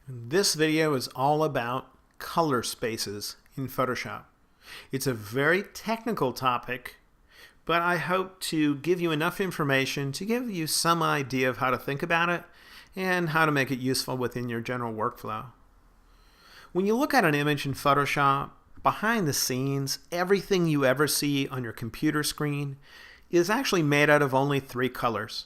This video is all about color spaces in Photoshop. It's a very technical topic, but I hope to give you enough information to give you some idea of how to think about it and how to make it useful within your general workflow. When you look at an image in Photoshop, behind the scenes, everything you ever see on your computer screen is actually made out of only 3 colors.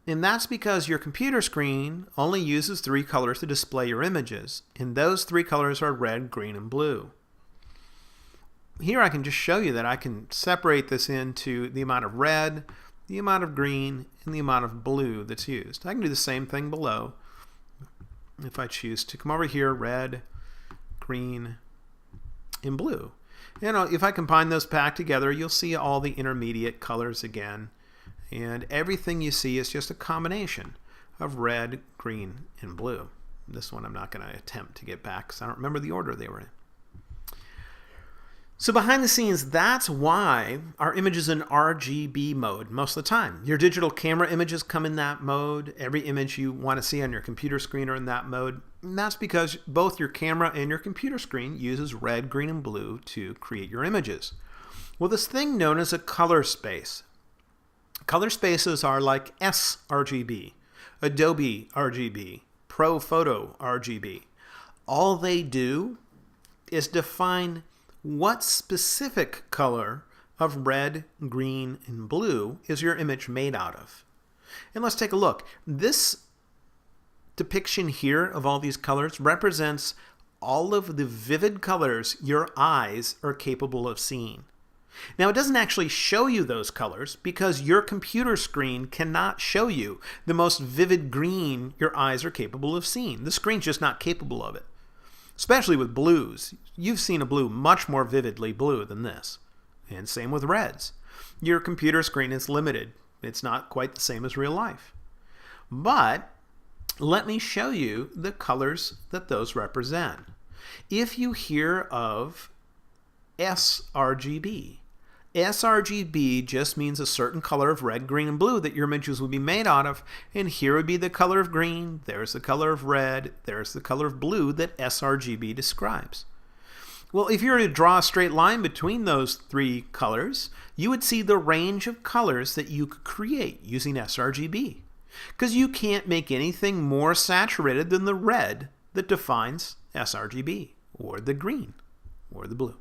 And that's because your computer screen only uses 3 colors to display your images, and those 3 colors are red, green, and blue. Here I can just show you that I can separate this into the amount of red, the amount of green, and the amount of blue that's used. I can do the same thing below. If I choose to come over here, red, green, and blue. If I combine those back together, you'll see all the intermediate colors again. And everything you see is just a combination of red, green, and blue. This one I'm not going to attempt to get back because I don't remember the order they were in. So behind the scenes, that's why our image is in RGB mode most of the time. Your digital camera images come in that mode. Every image you want to see on your computer screen are in that mode. And that's because both your camera and your computer screen uses red, green, and blue to create your images. Well, this thing known as a color space. Color spaces are like sRGB, Adobe RGB, ProPhoto RGB. All they do is define what specific color of red, green, and blue is your image made out of. And let's take a look. This depiction here of all these colors represents all of the vivid colors your eyes are capable of seeing. Now, it doesn't actually show you those colors because your computer screen cannot show you the most vivid green your eyes are capable of seeing. The screen's just not capable of it. Especially with blues. You've seen a blue much more vividly blue than this. And same with reds. Your computer screen is limited. It's not quite the same as real life. But let me show you the colors that those represent. If you hear of sRGB, sRGB just means a certain color of red, green, and blue that your images would be made out of. And here would be the color of green, there's the color of red, there's the color of blue that sRGB describes. Well, if you were to draw a straight line between those 3 colors, you would see the range of colors that you could create using sRGB. Because you can't make anything more saturated than the red that defines sRGB, or the green, or the blue.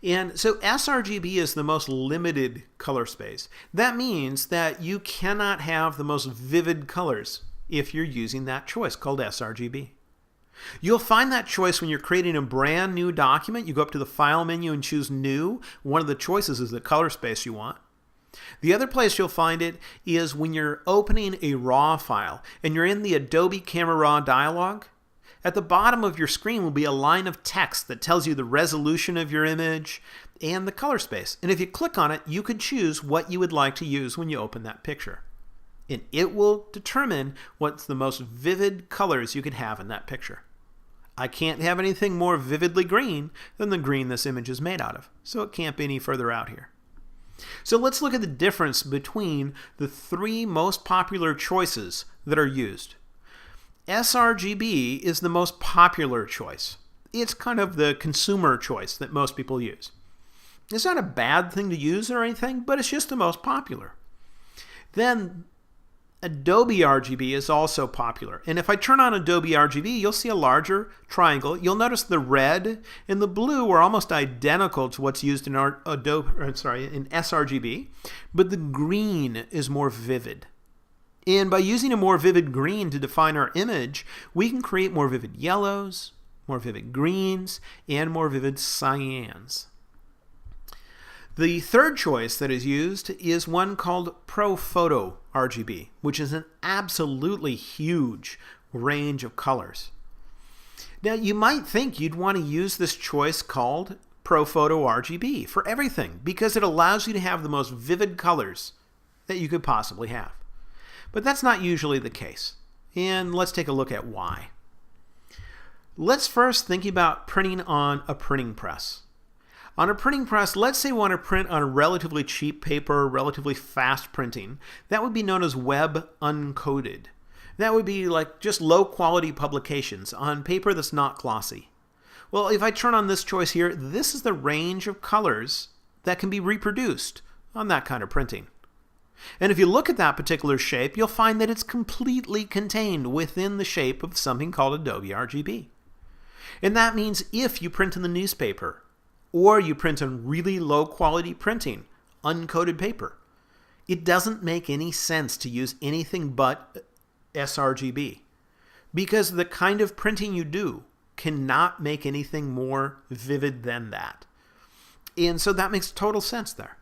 And so sRGB is the most limited color space. That means that you cannot have the most vivid colors if you're using that choice called sRGB. You'll find that choice when you're creating a brand new document. You go up to the File menu and choose New. One of the choices is the color space you want. The other place you'll find it is when you're opening a RAW file and you're in the Adobe Camera Raw dialog. At the bottom of your screen will be a line of text that tells you the resolution of your image and the color space. And if you click on it, you could choose what you would like to use when you open that picture. And it will determine what's the most vivid colors you could have in that picture. I can't have anything more vividly green than the green this image is made out of, so it can't be any further out here. So let's look at the difference between the 3 most popular choices that are used. sRGB is the most popular choice. It's kind of the consumer choice that most people use. It's not a bad thing to use or anything, but it's just the most popular. Then Adobe RGB is also popular. And if I turn on Adobe RGB, you'll see a larger triangle. You'll notice the red and the blue are almost identical to what's used in in sRGB, but the green is more vivid. And by using a more vivid green to define our image, we can create more vivid yellows, more vivid greens, and more vivid cyans. The third choice that is used is one called ProPhoto RGB, which is an absolutely huge range of colors. Now, you might think you'd want to use this choice called ProPhoto RGB for everything because it allows you to have the most vivid colors that you could possibly have. But that's not usually the case. And let's take a look at why. Let's first think about printing on a printing press. On a printing press, let's say we want to print on a relatively cheap paper, relatively fast printing. That would be known as web uncoated. That would be like just low quality publications on paper that's not glossy. Well, if I turn on this choice here, this is the range of colors that can be reproduced on that kind of printing. And if you look at that particular shape, you'll find that it's completely contained within the shape of something called Adobe RGB. And that means if you print in the newspaper, or you print on really low quality printing, uncoated paper, it doesn't make any sense to use anything but sRGB, because the kind of printing you do cannot make anything more vivid than that. And so that makes total sense there.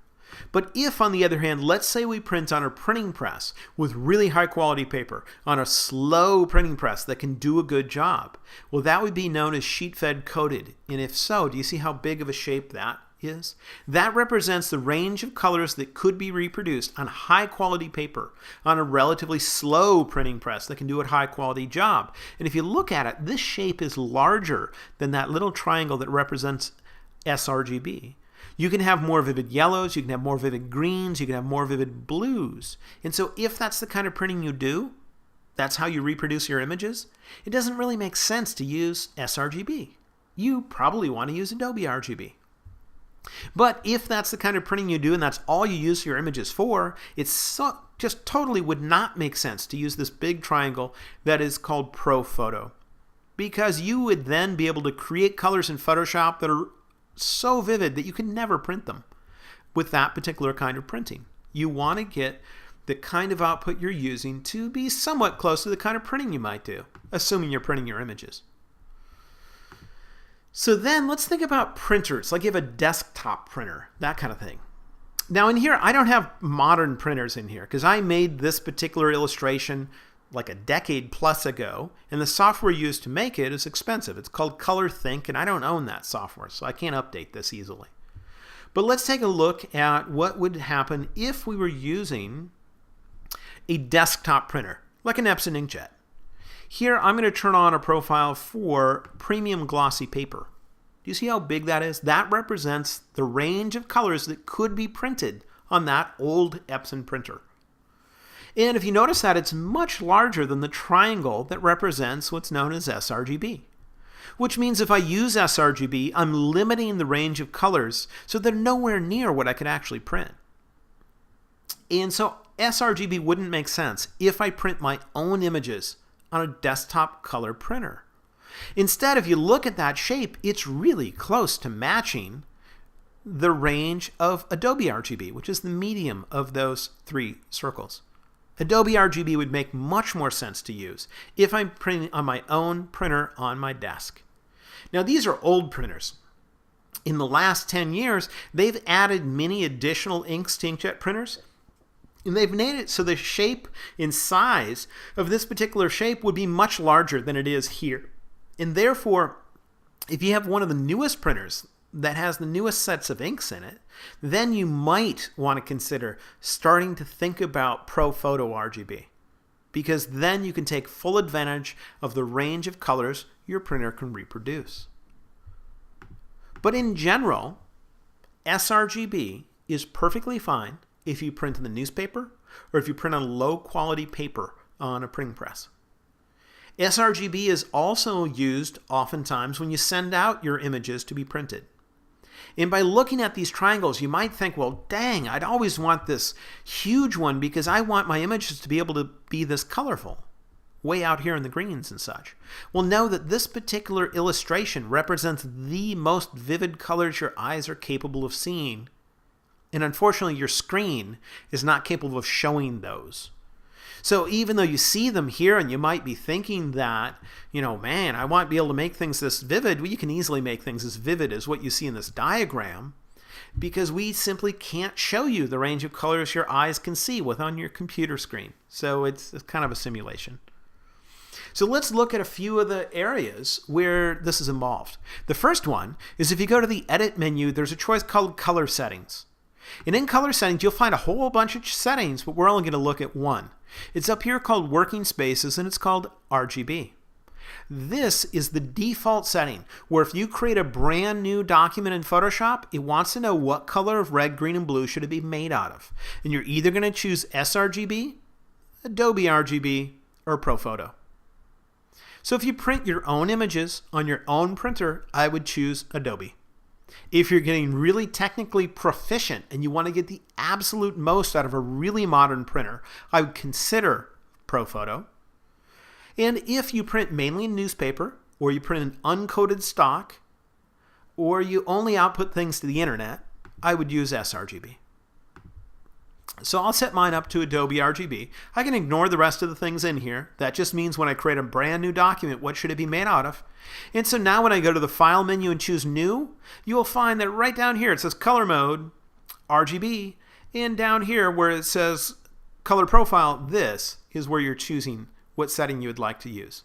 But if, on the other hand, let's say we print on a printing press with really high quality paper, on a slow printing press that can do a good job, well, that would be known as sheet-fed coated. And if so, do you see how big of a shape that is? That represents the range of colors that could be reproduced on high quality paper on a relatively slow printing press that can do a high quality job. And if you look at it, this shape is larger than that little triangle that represents sRGB. You can have more vivid yellows, you can have more vivid greens, you can have more vivid blues. And so if that's the kind of printing you do, that's how you reproduce your images, it doesn't really make sense to use sRGB. You probably want to use Adobe RGB. But if that's the kind of printing you do and that's all you use your images for, just totally would not make sense to use this big triangle that is called ProPhoto. Because you would then be able to create colors in Photoshop that are so vivid that you can never print them with that particular kind of printing. You want to get the kind of output you're using to be somewhat close to the kind of printing you might do, assuming you're printing your images. So then let's think about printers, like you have a desktop printer, that kind of thing. Now in here, I don't have modern printers in here because I made this particular illustration like a decade plus ago, and the software used to make it is expensive. It's called ColorThink, and I don't own that software, so I can't update this easily. But let's take a look at what would happen if we were using a desktop printer, like an Epson inkjet. Here, I'm going to turn on a profile for premium glossy paper. Do you see how big that is? That represents the range of colors that could be printed on that old Epson printer. And if you notice that, it's much larger than the triangle that represents what's known as sRGB. Which means if I use sRGB, I'm limiting the range of colors so they're nowhere near what I could actually print. And so sRGB wouldn't make sense if I print my own images on a desktop color printer. Instead, if you look at that shape, it's really close to matching the range of Adobe RGB, which is the medium of those three circles. Adobe RGB would make much more sense to use if I'm printing on my own printer on my desk. Now, these are old printers. In the last 10 years, they've added many additional inks to inkjet printers, and they've made it so the shape and size of this particular shape would be much larger than it is here. And therefore, if you have one of the newest printers that has the newest sets of inks in it, then you might want to consider starting to think about ProPhoto RGB, because then you can take full advantage of the range of colors your printer can reproduce. But in general, sRGB is perfectly fine if you print in the newspaper or if you print on low quality paper on a printing press. sRGB is also used oftentimes when you send out your images to be printed. And by looking at these triangles, you might think, well, dang, I'd always want this huge one because I want my images to be able to be this colorful, way out here in the greens and such. Well, know that this particular illustration represents the most vivid colors your eyes are capable of seeing. And unfortunately, your screen is not capable of showing those. So even though you see them here and you might be thinking that, man, I want to be able to make things this vivid, well, you can easily make things as vivid as what you see in this diagram because we simply can't show you the range of colors your eyes can see with on your computer screen. So it's kind of a simulation. So let's look at a few of the areas where this is involved. The first one is if you go to the Edit menu, there's a choice called Color Settings. And in Color Settings, you'll find a whole bunch of settings, but we're only going to look at one. It's up here called Working Spaces, and it's called RGB. This is the default setting, where if you create a brand new document in Photoshop, it wants to know what color of red, green, and blue should it be made out of. And you're either going to choose sRGB, Adobe RGB, or ProPhoto. So if you print your own images on your own printer, I would choose Adobe. If you're getting really technically proficient and you want to get the absolute most out of a really modern printer, I would consider ProPhoto. And if you print mainly in newspaper, or you print an uncoated stock, or you only output things to the internet, I would use sRGB. So I'll set mine up to Adobe RGB. I can ignore the rest of the things in here. That just means when I create a brand new document, what should it be made out of? And so now when I go to the File menu and choose New, you will find that right down here it says Color Mode, RGB, and down here where it says Color Profile, this is where you're choosing what setting you would like to use.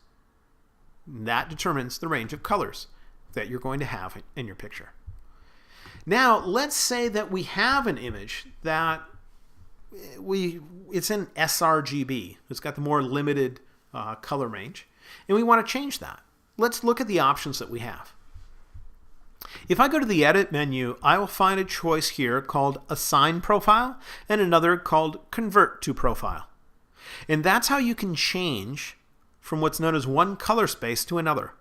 That determines the range of colors that you're going to have in your picture. Now, let's say that we have an image that it's in sRGB. It's got the more limited color range, and we want to change that. Let's look at the options that we have. If I go to the Edit menu, I will find a choice here called Assign Profile and another called Convert to Profile. And that's how you can change from what's known as one color space to another.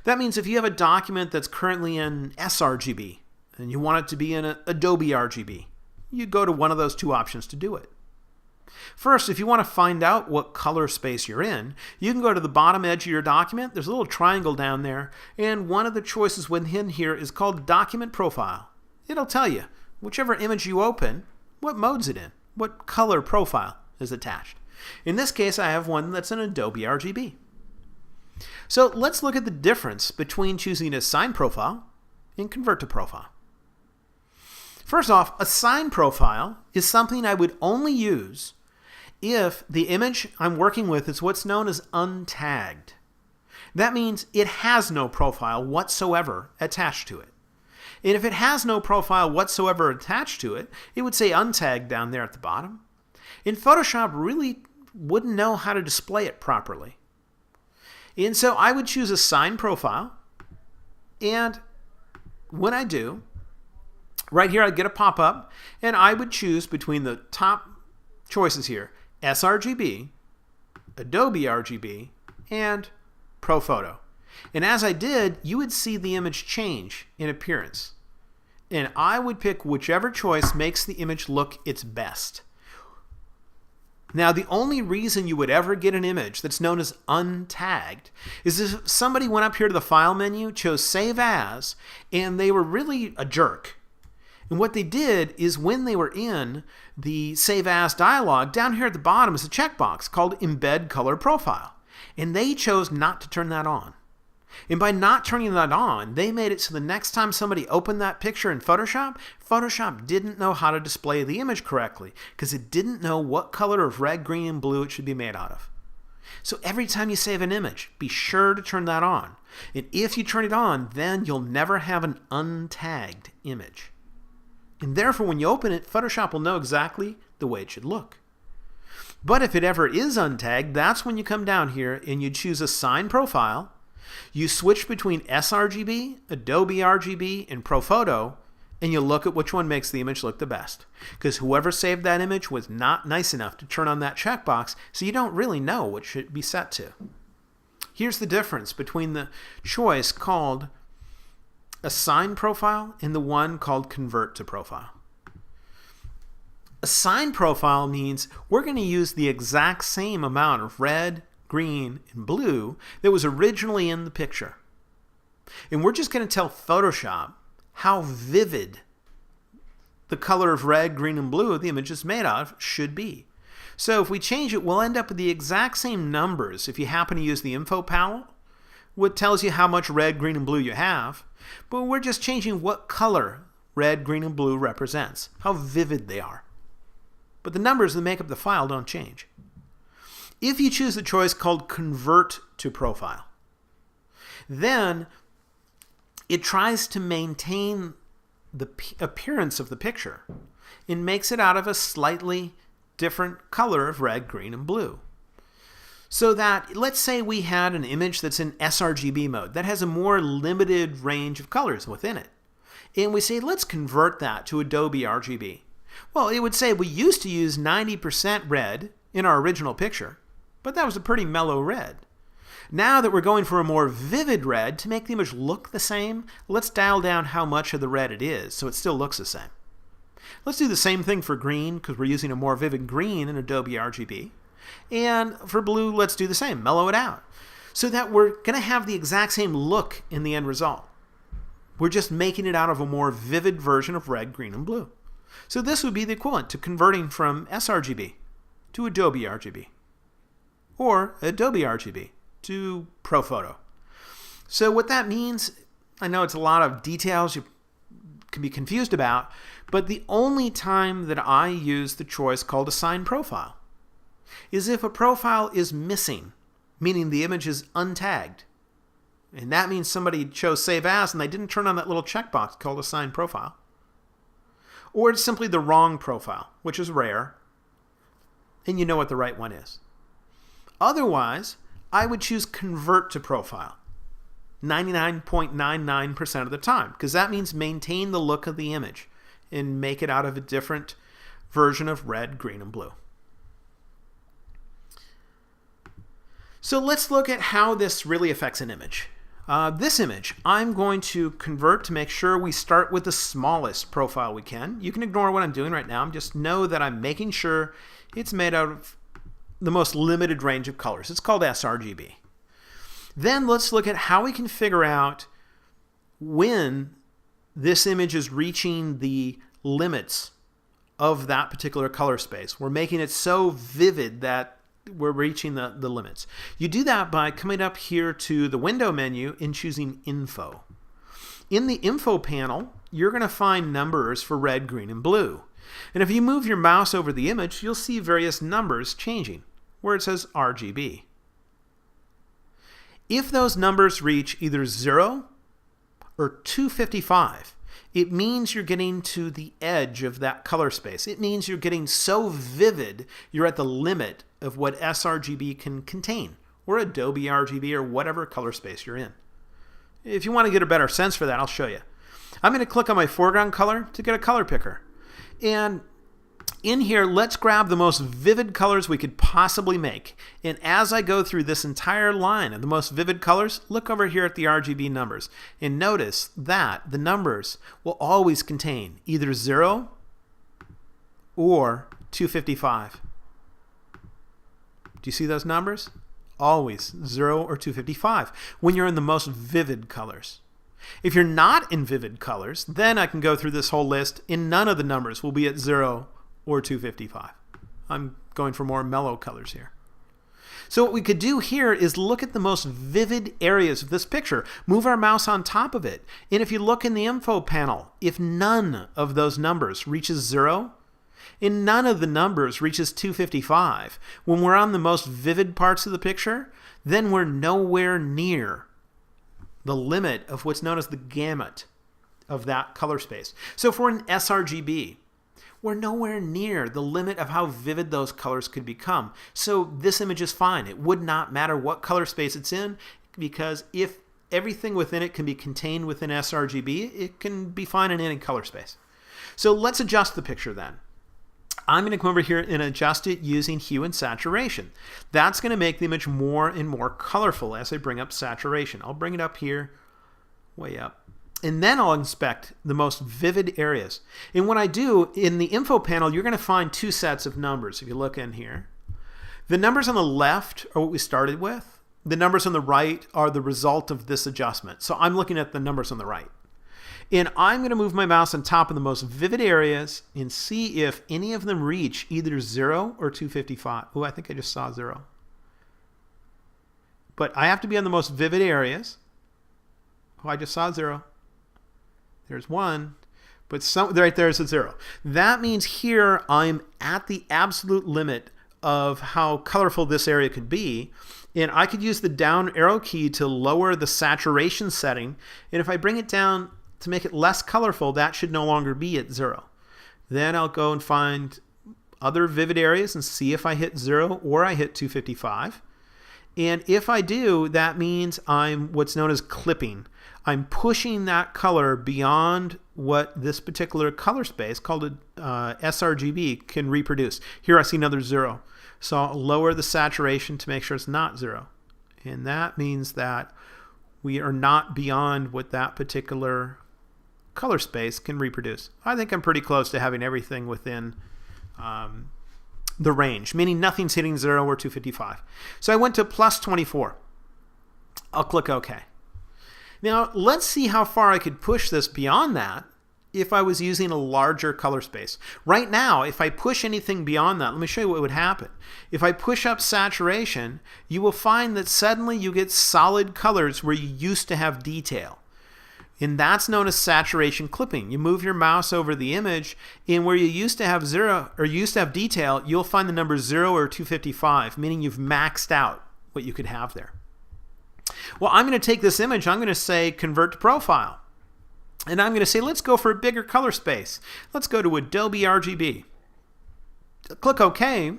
That means if you have a document that's currently in sRGB and you want it to be in Adobe RGB, you go to one of those two options to do it. First, if you want to find out what color space you're in, you can go to the bottom edge of your document. There's a little triangle down there, and one of the choices within here is called Document Profile. It'll tell you, whichever image you open, what mode's it in, what color profile is attached. In this case, I have one that's in Adobe RGB. So let's look at the difference between choosing Assign Profile and Convert to Profile. First off, Assign Profile is something I would only use if the image I'm working with is what's known as untagged. That means it has no profile whatsoever attached to it. And if it has no profile whatsoever attached to it, it would say untagged down there at the bottom. And Photoshop really wouldn't know how to display it properly. And so I would choose Assign Profile, and when I do, right here, I get a pop-up, and I would choose between the top choices here, sRGB, Adobe RGB, and ProPhoto. And as I did, you would see the image change in appearance. And I would pick whichever choice makes the image look its best. Now, the only reason you would ever get an image that's known as untagged is if somebody went up here to the File menu, chose Save As, and they were really a jerk. And what they did is when they were in the Save As dialog, down here at the bottom is a checkbox called Embed Color Profile. And they chose not to turn that on. And by not turning that on, they made it so the next time somebody opened that picture in Photoshop, Photoshop didn't know how to display the image correctly because it didn't know what color of red, green, and blue it should be made out of. So every time you save an image, be sure to turn that on. And if you turn it on, then you'll never have an untagged image. And therefore, when you open it, Photoshop will know exactly the way it should look. But if it ever is untagged, that's when you come down here and you choose Assign Profile. You switch between sRGB, Adobe RGB, and ProPhoto, and you look at which one makes the image look the best. Because whoever saved that image was not nice enough to turn on that checkbox, so you don't really know what should be set to. Here's the difference between the choice called Assign Profile and the one called Convert to Profile. Assign Profile means we're going to use the exact same amount of red, green, and blue that was originally in the picture. And we're just going to tell Photoshop how vivid the color of red, green, and blue the image is made of should be. So if we change it, we'll end up with the exact same numbers if you happen to use the info panel, which tells you how much red, green, and blue you have. But we're just changing what color red, green, and blue represents, how vivid they are. But the numbers that make up the file don't change. If you choose the choice called Convert to Profile, then it tries to maintain the appearance of the picture and makes it out of a slightly different color of red, green, and blue. So that, let's say we had an image that's in sRGB mode that has a more limited range of colors within it. And we say, let's convert that to Adobe RGB. Well, it would say we used to use 90% red in our original picture. but that was a pretty mellow red. Now that we're going for a more vivid red, to make the image look the same, let's dial down how much of the red it is so it still looks the same. Let's do the same thing for green because we're using a more vivid green in Adobe RGB. And for blue, let's do the same, mellow it out, so that we're going to have the exact same look in the end result. We're just making it out of a more vivid version of red, green, and blue. So this would be the equivalent to converting from sRGB to Adobe RGB, or Adobe RGB to ProPhoto. So what that means, I know it's a lot of details you can be confused about, but the only time that I use the choice called Assign Profile is if a profile is missing, meaning the image is untagged. And that means somebody chose Save As and they didn't turn on that little checkbox called Assign Profile. Or it's simply the wrong profile, which is rare, and you know what the right one is. Otherwise, I would choose Convert to Profile 99.99% of the time, because that means maintain the look of the image and make it out of a different version of red, green, and blue. So let's look at how this really affects an image. This image, I'm going to convert to make sure we start with the smallest profile we can. You can ignore what I'm doing right now. Just know that I'm making sure it's made out of the most limited range of colors. It's called sRGB. Then let's look at how we can figure out when this image is reaching the limits of that particular color space. We're making it so vivid that we're reaching the limits. You do that by coming up here to the window menu and choosing Info. In the Info panel, you're going to find numbers for red, green, and blue. And if you move your mouse over the image, you'll see various numbers changing where it says RGB. If those numbers reach either 0 or 255, it means you're getting to the edge of that color space. It means you're getting so vivid, you're at the limit of what sRGB can contain, or Adobe RGB, or whatever color space you're in. If you want to get a better sense for that, I'll show you. I'm going to click on my foreground color to get a color picker. And in here, let's grab the most vivid colors we could possibly make. And as I go through this entire line of the most vivid colors, look over here at the RGB numbers. And notice that the numbers will always contain either 0 or 255. Do you see those numbers? Always 0 or 255 when you're in the most vivid colors. If you're not in vivid colors, then I can go through this whole list and none of the numbers will be at 0 or 255. I'm going for more mellow colors here. So what we could do here is look at the most vivid areas of this picture, move our mouse on top of it, and if you look in the Info panel, if none of those numbers reaches 0, and none of the numbers reaches 255, when we're on the most vivid parts of the picture, then we're nowhere near the limit of what's known as the gamut of that color space. So if we're in sRGB, we're nowhere near the limit of how vivid those colors could become. So this image is fine. It would not matter what color space it's in, because if everything within it can be contained within sRGB, it can be fine in any color space. So let's adjust the picture then. I'm going to come over here and adjust it using hue and saturation. That's going to make the image more and more colorful as I bring up saturation. I'll bring it up here, way up. And then I'll inspect the most vivid areas. And what I do, in the Info panel, you're going to find two sets of numbers if you look in here. The numbers on the left are what we started with. The numbers on the right are the result of this adjustment. So I'm looking at the numbers on the right. And I'm going to move my mouse on top of the most vivid areas and see if any of them reach either 0 or 255. Oh, I think I just saw 0. But I have to be on the most vivid areas. Oh, I just saw 0. There's 1. But right there is a 0. That means here I'm at the absolute limit of how colorful this area could be. And I could use the down arrow key to lower the saturation setting. And if I bring it down to make it less colorful, that should no longer be at 0. Then I'll go and find other vivid areas and see if I hit 0 or I hit 255. And if I do, that means I'm what's known as clipping. I'm pushing that color beyond what this particular color space called a sRGB can reproduce. Here I see another 0. So I'll lower the saturation to make sure it's not 0. And that means that we are not beyond what that particular color space can reproduce. I think I'm pretty close to having everything within the range, meaning nothing's hitting 0 or 255. So I went to plus 24. I'll click OK. Now let's see how far I could push this beyond that if I was using a larger color space. Right now, if I push anything beyond that, let me show you what would happen. If I push up saturation, you will find that suddenly you get solid colors where you used to have detail. And that's known as saturation clipping. You move your mouse over the image, and where you used to have 0 or you used to have detail, you'll find the number 0 or 255, meaning you've maxed out what you could have there. Well, I'm going to take this image, I'm going to say convert to profile. And I'm going to say, let's go for a bigger color space. Let's go to Adobe RGB. Click OK.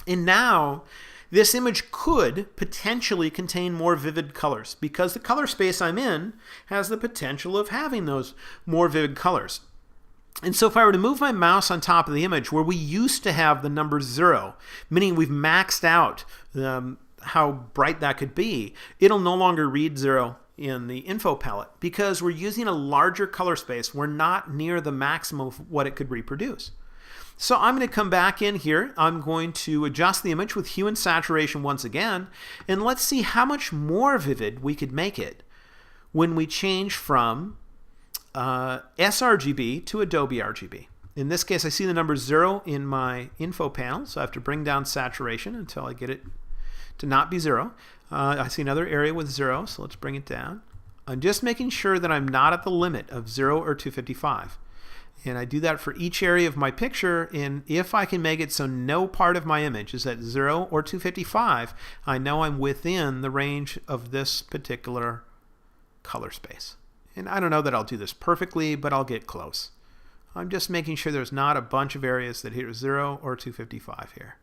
And now this image could potentially contain more vivid colors because the color space I'm in has the potential of having those more vivid colors. And so if I were to move my mouse on top of the image where we used to have the number 0, meaning we've maxed out how bright that could be, it'll no longer read 0 in the info palette because we're using a larger color space. We're not near the maximum of what it could reproduce. So I'm going to come back in here. I'm going to adjust the image with hue and saturation once again, and let's see how much more vivid we could make it when we change from sRGB to Adobe RGB. In this case, I see the number 0 in my info panel, so I have to bring down saturation until I get it to not be 0. I see another area with 0, so let's bring it down. I'm just making sure that I'm not at the limit of 0 or 255. And I do that for each area of my picture, and if I can make it so no part of my image is at 0 or 255, I know I'm within the range of this particular color space. And I don't know that I'll do this perfectly, but I'll get close. I'm just making sure there's not a bunch of areas that hit 0 or 255 here.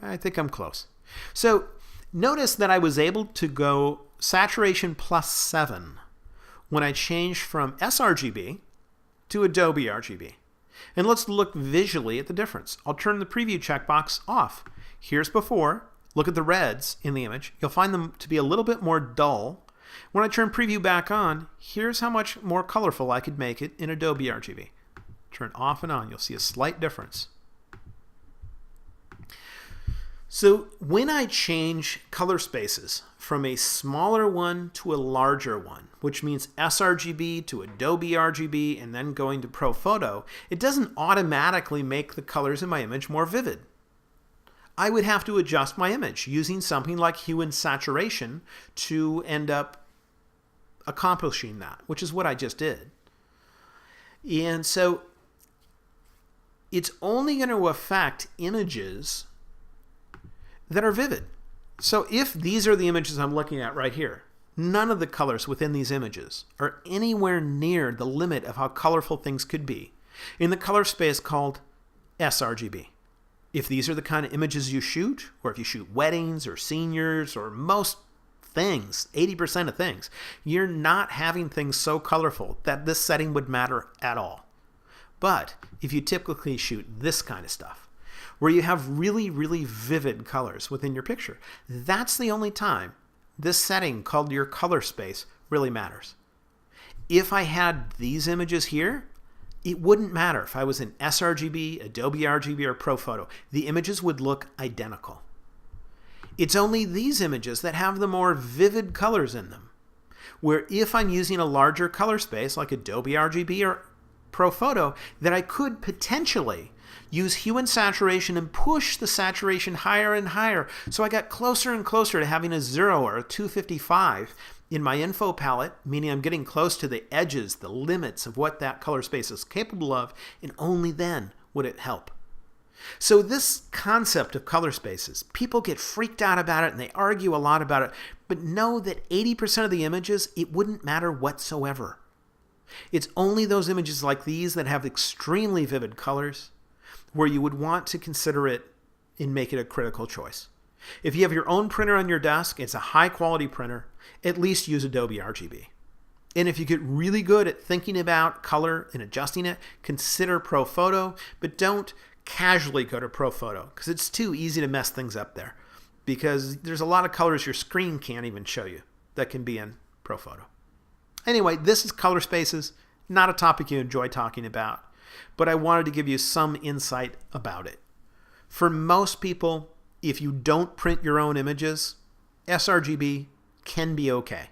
I think I'm close. So notice that I was able to go saturation plus 7 when I changed from sRGB to Adobe RGB. And let's look visually at the difference. I'll turn the preview checkbox off. Here's before. Look at the reds in the image. You'll find them to be a little bit more dull. When I turn preview back on, here's how much more colorful I could make it in Adobe RGB. Turn off and on. You'll see a slight difference. So when I change color spaces from a smaller one to a larger one, which means sRGB to Adobe RGB and then going to ProPhoto, it doesn't automatically make the colors in my image more vivid. I would have to adjust my image using something like hue and saturation to end up accomplishing that, which is what I just did. And so it's only going to affect images that are vivid. So if these are the images I'm looking at right here, none of the colors within these images are anywhere near the limit of how colorful things could be in the color space called sRGB. If these are the kind of images you shoot, or if you shoot weddings or seniors or most things, 80% of things, you're not having things so colorful that this setting would matter at all. But if you typically shoot this kind of stuff, where you have really, really vivid colors within your picture, that's the only time this setting called your color space really matters. If I had these images here, it wouldn't matter if I was in sRGB, Adobe RGB, or ProPhoto. The images would look identical. It's only these images that have the more vivid colors in them, where if I'm using a larger color space like Adobe RGB or ProPhoto, that I could potentially use hue and saturation and push the saturation higher and higher. So I got closer and closer to having a 0 or a 255 in my info palette, meaning I'm getting close to the edges, the limits of what that color space is capable of, and only then would it help. So this concept of color spaces, people get freaked out about it and they argue a lot about it, but know that 80% of the images, it wouldn't matter whatsoever. It's only those images like these that have extremely vivid colors where you would want to consider it and make it a critical choice. If you have your own printer on your desk, it's a high quality printer, at least use Adobe RGB. And if you get really good at thinking about color and adjusting it, consider ProPhoto, but don't casually go to ProPhoto because it's too easy to mess things up there, because there's a lot of colors your screen can't even show you that can be in ProPhoto. Anyway, this is color spaces, not a topic you enjoy talking about, but I wanted to give you some insight about it. For most people, if you don't print your own images, sRGB can be okay.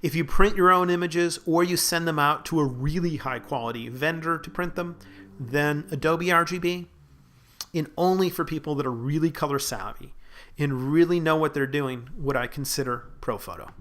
If you print your own images or you send them out to a really high quality vendor to print them, then Adobe RGB, and only for people that are really color savvy and really know what they're doing, would I consider ProPhoto.